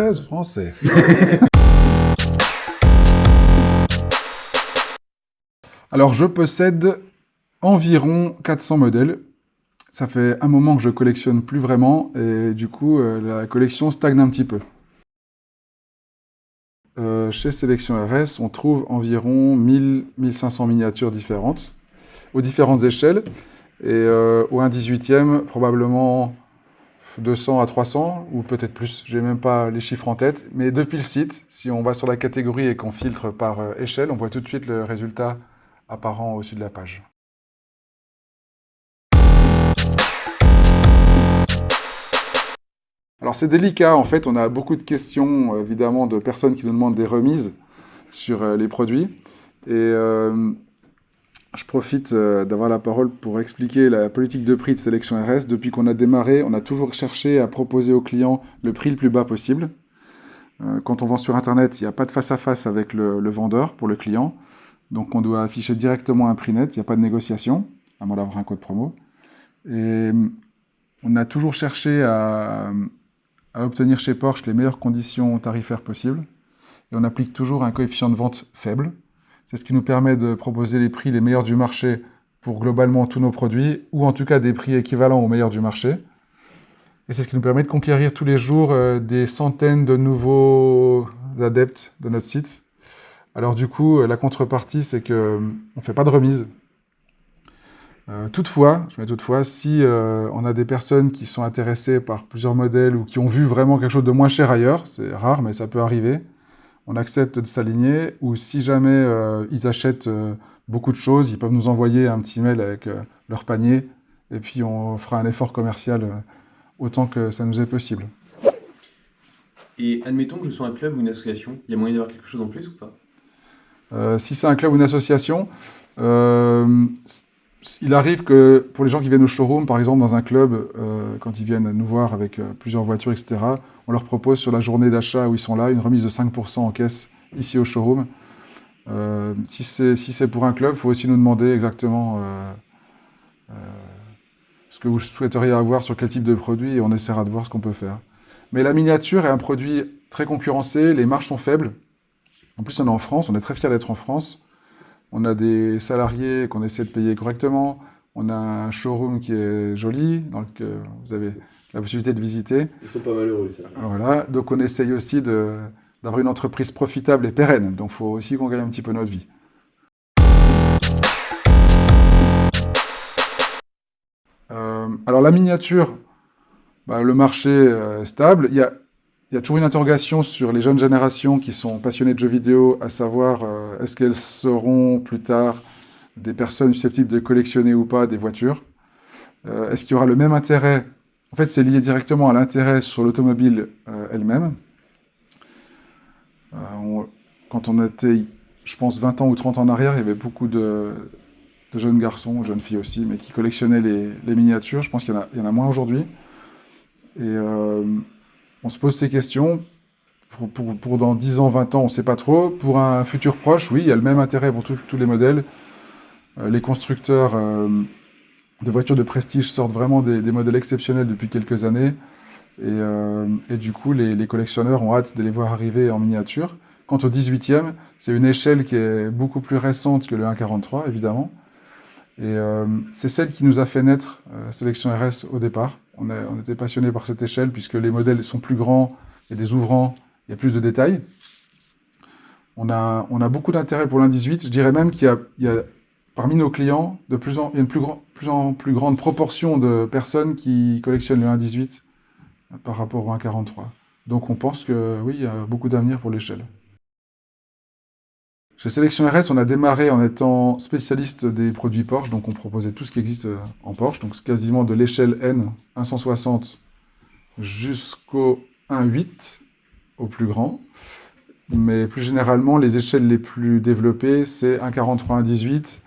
13 français. Alors, je possède environ 400 modèles. Ça fait un moment que je collectionne plus vraiment et du coup, la collection stagne un petit peu. Chez Sélection RS, on trouve environ 1000-1500 miniatures différentes, aux différentes échelles. Et au 1/18e, probablement 200 à 300, ou peut-être plus, j'ai même pas les chiffres en tête. Mais depuis le site, si on va sur la catégorie et qu'on filtre par échelle, on voit tout de suite le résultat apparent au-dessus de la page. Alors c'est délicat, en fait, on a beaucoup de questions, évidemment, de personnes qui nous demandent des remises sur les produits. Et je profite d'avoir la parole pour expliquer la politique de prix de Sélection RS. Depuis qu'on a démarré, on a toujours cherché à proposer aux clients le prix le plus bas possible. Quand on vend sur Internet, il n'y a pas de face-à-face avec le vendeur pour le client. Donc on doit afficher directement un prix net, il n'y a pas de négociation, à moins d'avoir un code promo. Et on a toujours cherché à obtenir chez Porsche les meilleures conditions tarifaires possibles. Et on applique toujours un coefficient de vente faible. C'est ce qui nous permet de proposer les prix les meilleurs du marché pour globalement tous nos produits, ou en tout cas des prix équivalents aux meilleurs du marché. Et c'est ce qui nous permet de conquérir tous les jours des centaines de nouveaux adeptes de notre site. Alors du coup, la contrepartie, c'est qu'on ne fait pas de remise. Toutefois, si on a des personnes qui sont intéressées par plusieurs modèles ou qui ont vu vraiment quelque chose de moins cher ailleurs, c'est rare, mais ça peut arriver, on accepte de s'aligner, ou si jamais ils achètent beaucoup de choses, ils peuvent nous envoyer un petit mail avec leur panier, et puis on fera un effort commercial autant que ça nous est possible. Et admettons que je sois un club ou une association, il y a moyen d'avoir quelque chose en plus ou pas? Si c'est un club ou une association, il arrive que pour les gens qui viennent au showroom, par exemple dans un club, quand ils viennent nous voir avec plusieurs voitures, etc., on leur propose sur la journée d'achat où ils sont là, une remise de 5% en caisse ici au showroom. Si c'est pour un club, il faut aussi nous demander exactement ce que vous souhaiteriez avoir sur quel type de produit et on essaiera de voir ce qu'on peut faire. Mais la miniature est un produit très concurrencé, les marges sont faibles. En plus, on est en France, on est très fiers d'être en France. On a des salariés qu'on essaie de payer correctement. On a un showroom qui est joli, dans lequel vous avez la possibilité de visiter. Ils sont pas malheureux, les salariés. Voilà, donc on essaye aussi d'avoir une entreprise profitable et pérenne. Donc il faut aussi qu'on gagne un petit peu notre vie. Alors la miniature, le marché est stable. Il y a toujours une interrogation sur les jeunes générations qui sont passionnées de jeux vidéo, à savoir est-ce qu'elles seront plus tard des personnes susceptibles de collectionner ou pas des voitures. Est-ce qu'il y aura le même intérêt? En fait, c'est lié directement à l'intérêt sur l'automobile elle-même. Quand on était, je pense, 20 ans ou 30 ans en arrière, il y avait beaucoup de jeunes garçons, jeunes filles aussi, mais qui collectionnaient les miniatures. Je pense qu'il y en a moins aujourd'hui. Et on se pose ces questions. Pour dans 10 ans, 20 ans, on ne sait pas trop. Pour un futur proche, oui, il y a le même intérêt pour tous les modèles. Les constructeurs de voitures de prestige sortent vraiment des modèles exceptionnels depuis quelques années. Et du coup, les collectionneurs ont hâte de les voir arriver en miniature. Quant au 18e, c'est une échelle qui est beaucoup plus récente que le 1.43, évidemment. Et c'est celle qui nous a fait naître Sélection RS au départ. On était passionnés par cette échelle puisque les modèles sont plus grands, il y a des ouvrants, il y a plus de détails. On a beaucoup d'intérêt pour l'1.18. Je dirais même qu'il y a parmi nos clients, il y a une plus grande proportion de personnes qui collectionnent le 1.18 par rapport au 1.43. Donc on pense que oui, il y a beaucoup d'avenir pour l'échelle. Chez Sélection RS, on a démarré en étant spécialiste des produits Porsche, donc on proposait tout ce qui existe en Porsche, donc quasiment de l'échelle N 160 jusqu'au 1.8 au plus grand. Mais plus généralement, les échelles les plus développées, c'est 1.43, 1.18,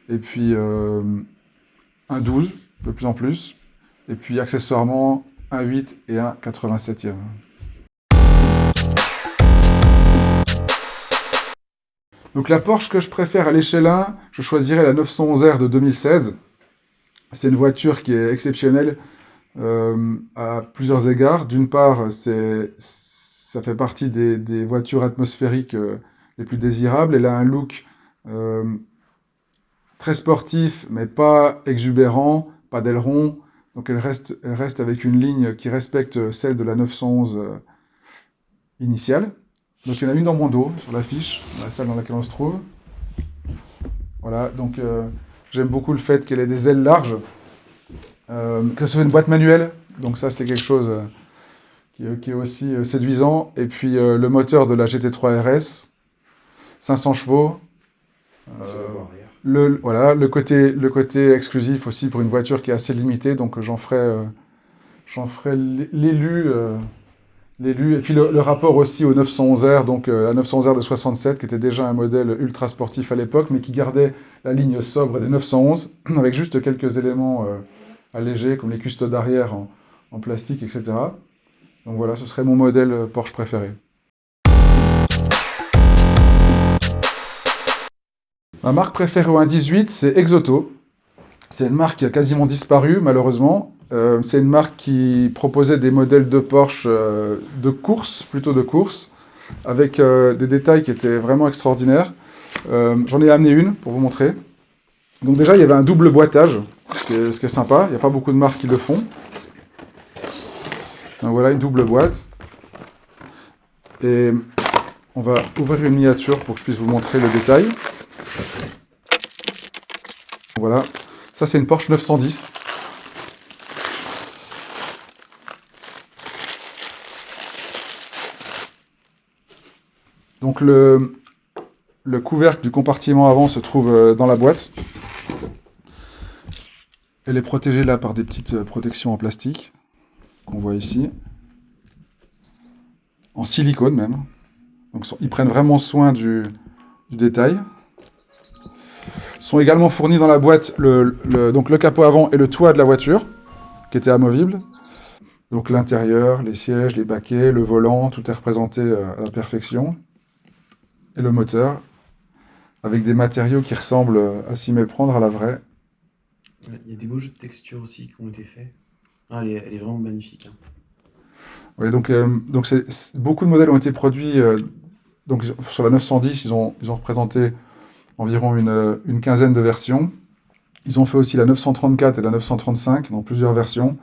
et puis 1.12, de plus en plus, et puis accessoirement 1.8 et 1.87e. Donc la Porsche que je préfère à l'échelle 1, je choisirais la 911R de 2016. C'est une voiture qui est exceptionnelle à plusieurs égards. D'une part, c'est ça fait partie des voitures atmosphériques les plus désirables. Elle a un look très sportif, mais pas exubérant, pas d'aileron. Donc elle reste avec une ligne qui respecte celle de la 911 initiale. Donc il y en a une dans mon dos, sur l'affiche, dans la salle dans laquelle on se trouve. Voilà, donc j'aime beaucoup le fait qu'elle ait des ailes larges, que ce soit une boîte manuelle, donc ça c'est quelque chose qui est aussi séduisant. Et puis le moteur de la GT3 RS, 500 chevaux. Voilà, le côté exclusif aussi pour une voiture qui est assez limitée, donc j'en ferai l'élu. Et puis le rapport aussi au 911R, donc la 911R de 67, qui était déjà un modèle ultra sportif à l'époque, mais qui gardait la ligne sobre des 911, avec juste quelques éléments allégés, comme les custos d'arrière en plastique, etc. Donc voilà, ce serait mon modèle Porsche préféré. Ma marque préférée au 1.18, c'est Exoto. C'est une marque qui a quasiment disparu, malheureusement. C'est une marque qui proposait des modèles de Porsche plutôt de course, avec des détails qui étaient vraiment extraordinaires. J'en ai amené une pour vous montrer. Donc déjà, il y avait un double boitage, ce qui est sympa. Il n'y a pas beaucoup de marques qui le font. Donc voilà, une double boîte. Et on va ouvrir une miniature pour que je puisse vous montrer le détail. Voilà, ça c'est une Porsche 910. Donc le couvercle du compartiment avant se trouve dans la boîte. Elle est protégée là par des petites protections en plastique, qu'on voit ici. En silicone même. Donc ils prennent vraiment soin du détail. Sont également fournis dans la boîte donc le capot avant et le toit de la voiture, qui était amovible. Donc l'intérieur, les sièges, les baquets, le volant, tout est représenté à la perfection. Et le moteur, avec des matériaux qui ressemblent à s'y méprendre à la vraie. Il y a des beaux jeux de texture aussi qui ont été faits. Ah, elle est vraiment magnifique. Hein. Oui, donc beaucoup de modèles ont été produits. Donc sur la 910, ils ont représenté environ une quinzaine de versions. Ils ont fait aussi la 934 et la 935 dans plusieurs versions.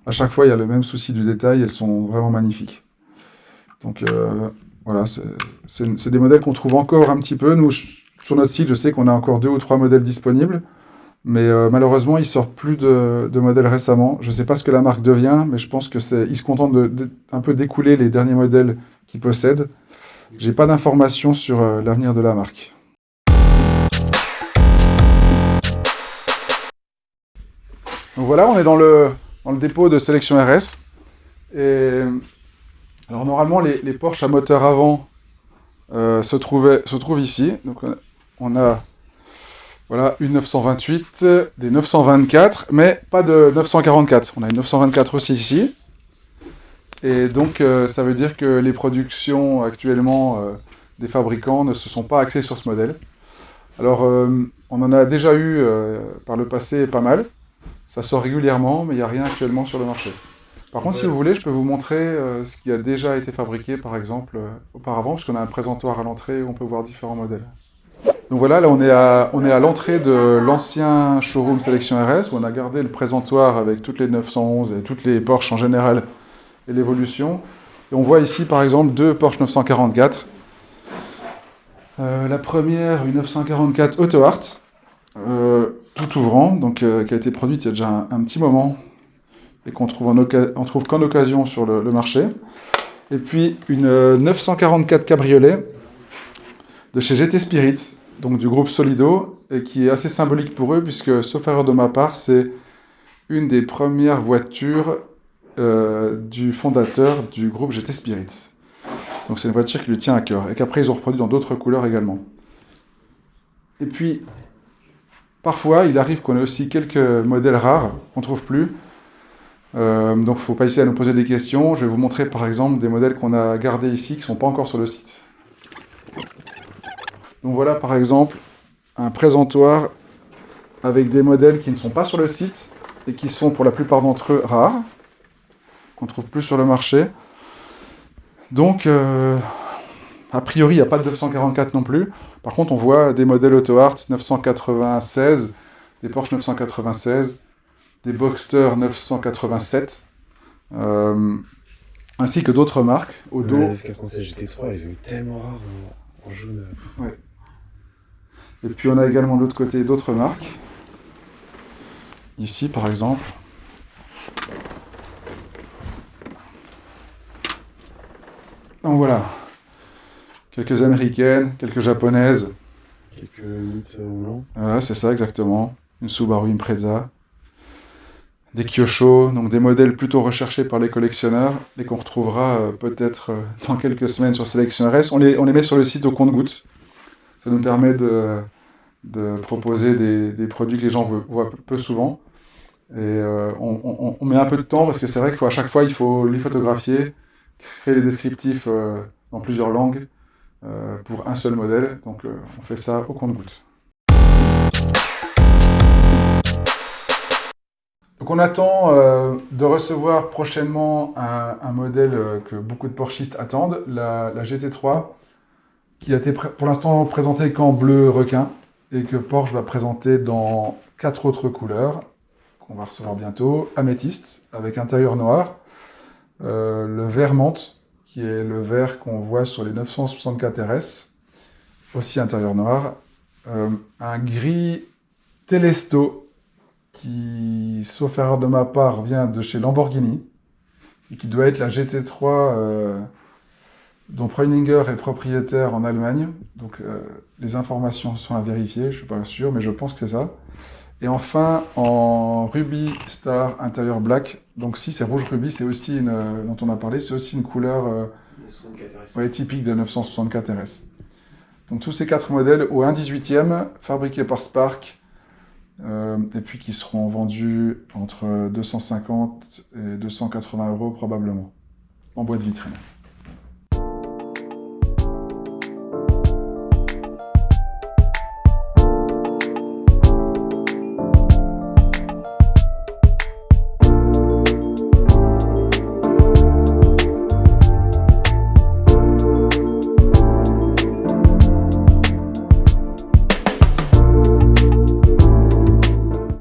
À chaque fois, il y a le même souci du détail. Elles sont vraiment magnifiques. Donc voilà, c'est des modèles qu'on trouve encore un petit peu. Nous, sur notre site, je sais qu'on a encore 2 ou 3 modèles disponibles. Mais malheureusement, ils sortent plus de modèles récemment. Je ne sais pas ce que la marque devient, mais je pense qu'ils se contentent un peu d'écouler les derniers modèles qu'ils possèdent. J'ai pas d'informations sur l'avenir de la marque. Donc voilà, on est dans le dépôt de sélection RS. Et alors normalement, les Porsche à moteur avant se trouvent ici. Donc on a voilà, une 928, des 924, mais pas de 944. On a une 924 aussi ici. Et donc, ça veut dire que les productions actuellement des fabricants ne se sont pas axées sur ce modèle. Alors, on en a déjà eu par le passé pas mal. Ça sort régulièrement, mais il n'y a rien actuellement sur le marché. Par contre, si vous voulez, je peux vous montrer ce qui a déjà été fabriqué, par exemple, auparavant, parce qu'on a un présentoir à l'entrée où on peut voir différents modèles. Donc voilà, là on est à l'entrée de l'ancien showroom Sélection RS, où on a gardé le présentoir avec toutes les 911 et toutes les Porsche en général et l'évolution. Et on voit ici par exemple 2 Porsche 944. La première, une 944 Auto Art, tout ouvrant, donc qui a été produite il y a déjà un petit moment et qu'on trouve qu'en occasion sur le marché. Et puis une 944 Cabriolet de chez GT Spirit, donc du groupe Solido, et qui est assez symbolique pour eux, puisque, sauf erreur de ma part, c'est une des premières voitures du fondateur du groupe GT Spirit. Donc c'est une voiture qui lui tient à cœur, et qu'après ils ont reproduit dans d'autres couleurs également. Et puis, parfois, il arrive qu'on ait aussi quelques modèles rares qu'on ne trouve plus. Donc il ne faut pas essayer à nous poser des questions. Je vais vous montrer par exemple des modèles qu'on a gardés ici, qui ne sont pas encore sur le site. Donc voilà par exemple un présentoir avec des modèles qui ne sont pas sur le site et qui sont pour la plupart d'entre eux rares, qu'on ne trouve plus sur le marché. Donc, a priori, il n'y a pas de 944 non plus. Par contre, on voit des modèles Auto Art 996, des Porsche 996, des Boxster 987, ainsi que d'autres marques. Au dos. La F96 GT3 est devenue tellement rare en jaune. Ouais. Et puis on a également de l'autre côté d'autres marques. Ici, par exemple. Donc voilà. Quelques américaines, quelques japonaises. Quelques mythes en blanc. Voilà, c'est ça exactement. Une Subaru Impreza. Des Kyosho, donc des modèles plutôt recherchés par les collectionneurs et qu'on retrouvera peut-être dans quelques semaines sur Selectioners. On les met sur le site au compte-gouttes. Ça nous permet de proposer des produits que les gens voient peu souvent. Et on met un peu de temps parce que c'est vrai qu'à chaque fois, il faut les photographier, créer les descriptifs dans plusieurs langues pour un seul modèle. Donc on fait ça au compte-gouttes. Donc on attend de recevoir prochainement un modèle que beaucoup de Porschistes attendent, la GT3, qui a été pour l'instant présentée qu'en bleu requin, et que Porsche va présenter dans 4 autres couleurs, qu'on va recevoir bientôt. Améthyste, avec intérieur noir, le vert menthe, qui est le vert qu'on voit sur les 964 RS, aussi intérieur noir, un gris Telesto, qui, sauf erreur de ma part, vient de chez Lamborghini, et qui doit être la GT3 dont Preuninger est propriétaire en Allemagne. Donc les informations sont à vérifier, je ne suis pas sûr, mais je pense que c'est ça. Et enfin, en Ruby Star intérieur black, donc si c'est rouge rubis, c'est aussi dont on a parlé, c'est aussi une couleur typique de 964 RS. Donc tous ces 4 modèles au 1/18e, fabriqués par Spark, et puis qui seront vendus entre 250 et 280 € probablement, en boîte vitrine.